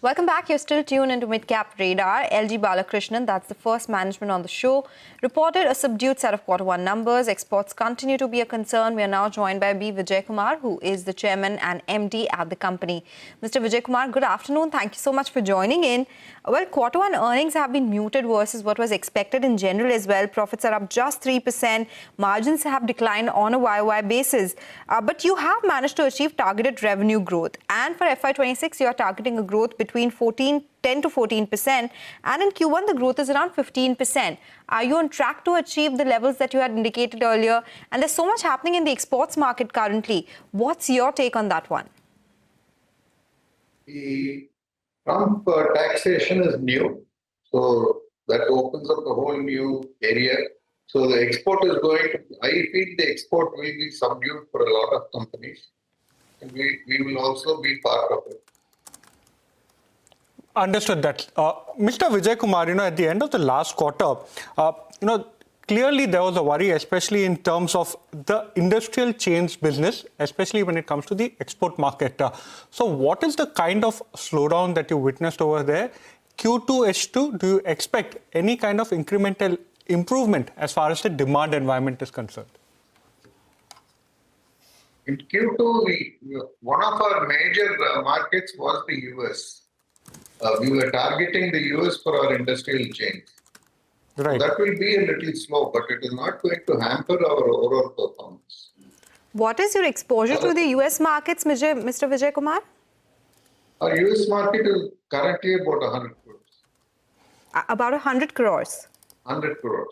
Welcome back. You're still tuned into Midcap Radar. LG Balakrishnan, that's the first management on the show, reported a subdued set of Q1 numbers. Exports continue to be a concern. We are now joined by B Vijayakumar, who is the chairman and MD at the company. Mr. Vijayakumar, good afternoon. Thank you so much for joining in. Well, Q1 earnings have been muted versus what was expected in general as well. Profits are up just 3%. Margins have declined on a YOY basis. But you have managed to achieve targeted revenue growth. And for FY26, you are targeting a growth between 10 to 14%, and in Q1 the growth is around 15%. Are you on track to achieve the levels that you had indicated earlier? And there's so much happening in the exports market currently. What's your take on that one? The Trump taxation is new, so that opens up a whole new area. So the export is going to, I feel the export will be subdued for a lot of companies, and we will also be part of it. Understood that. Mr. Vijayakumar, at the end of the last quarter, clearly there was a worry, especially in terms of the industrial chains business, especially when it comes to the export market. So what is the kind of slowdown that you witnessed over there? Q2, H2, do you expect any kind of incremental improvement as far as the demand environment is concerned? In Q2, one of our major markets was the US. We were targeting the US for our industrial chains. Right. So that will be a little slow, but it is not going to hamper our overall performance. What is your exposure to the US markets, Mr. Vijayakumar? Our US market is currently about 100 crores. About 100 crores? 100 crores.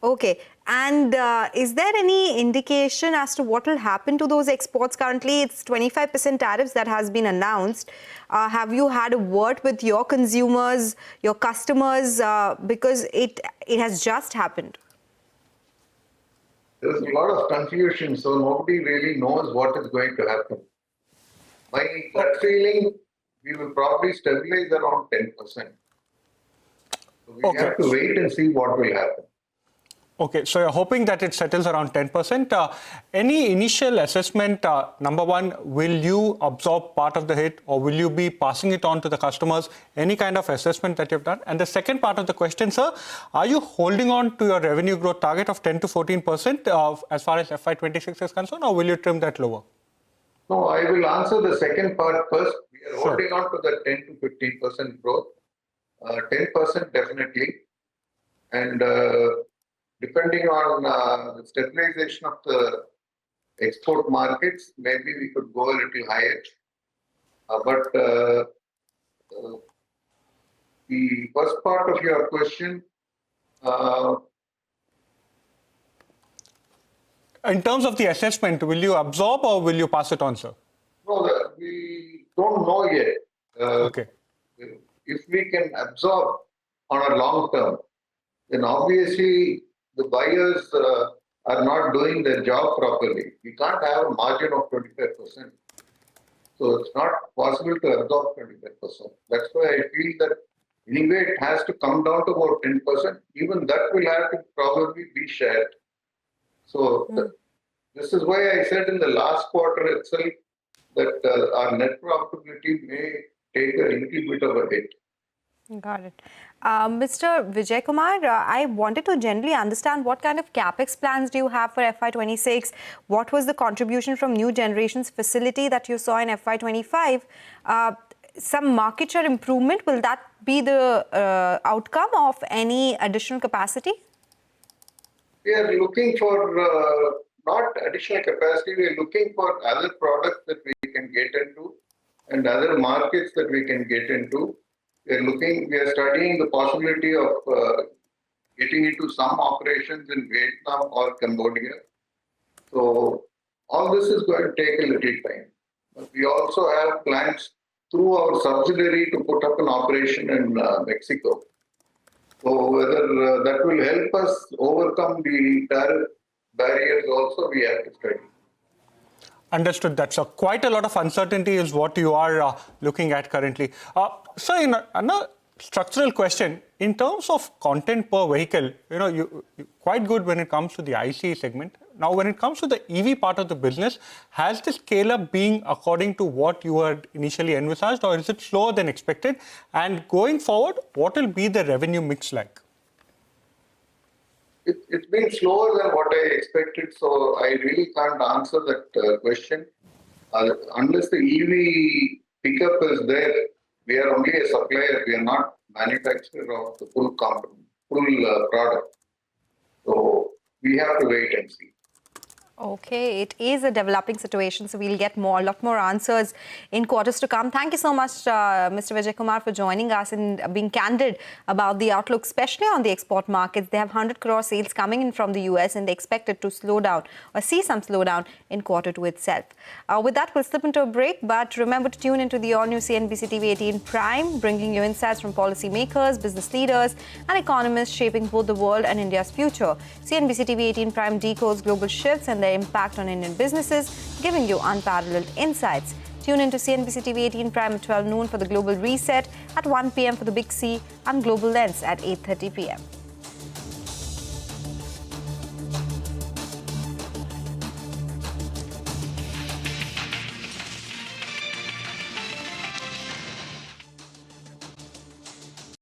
Okay. And is there any indication as to what will happen to those exports currently? It's 25% tariffs that has been announced. Have you had a word with your consumers, your customers, because it has just happened? There's a lot of confusion, so nobody really knows what is going to happen. My gut feeling, we will probably stabilize around 10%. So we have to wait and see what will happen. Okay, so you're hoping that it settles around 10%. Any initial assessment, number one, will you absorb part of the hit or will you be passing it on to the customers? Any kind of assessment that you've done? And the second part of the question, sir, are you holding on to your revenue growth target of 10 to 14% as far as FY26 is concerned, or will you trim that lower? No, I will answer the second part first. We are holding on to the 10 to 15% growth. 10% definitely. And depending on the stabilization of the export markets, maybe we could go a little higher. But the first part of your question... in terms of the assessment, will you absorb or will you pass it on, sir? No, we don't know yet. Okay. If we can absorb on a long term, then obviously the buyers are not doing their job properly. We can't have a margin of 25%. So it's not possible to absorb 25%. That's why I feel that anyway it has to come down to about 10%. Even that will have to probably be shared. So this is why I said in the last quarter itself that our net profitability may take a little bit of a hit. Got it. Mr. Vijayakumar, I wanted to generally understand what kind of Capex plans do you have for FY26? What was the contribution from New Generations facility that you saw in FY25? Some market share improvement, will that be the outcome of any additional capacity? We are looking for not additional capacity, we are looking for other products that we can get into and other markets that we can get into. We are studying the possibility of getting into some operations in Vietnam or Cambodia. So all this is going to take a little time. But we also have plans through our subsidiary to put up an operation in Mexico. So whether that will help us overcome the tariff barriers also, we have to study. Understood that. So quite a lot of uncertainty is what you are looking at currently. So in another structural question, in terms of content per vehicle, you're quite good when it comes to the ICE segment. Now, when it comes to the EV part of the business, has the scale-up been according to what you had initially envisaged, or is it slower than expected? And going forward, what will be the revenue mix like? It's been slower than what I expected, so I really can't answer that question. Unless the EV pickup is there, we are only a supplier. We are not manufacturer of the full product. So we have to wait and see. Okay, it is a developing situation, so we'll get a lot more answers in quarters to come. Thank you so much, Mr. Vijayakumar, for joining us and being candid about the outlook, especially on the export markets. They have 100 crore sales coming in from the US, and they expect it to slow down or see some slowdown in quarter two itself. With that, we'll slip into a break, but remember to tune into the all-new CNBC TV18 Prime, bringing you insights from policymakers, business leaders, and economists shaping both the world and India's future. CNBC TV18 Prime decodes global shifts and their impact on Indian businesses, giving you unparalleled insights. Tune into CNBC TV18 Prime at 12 noon for the Global Reset, at 1 p.m. for the Big C, and Global Lens at 8:30 p.m.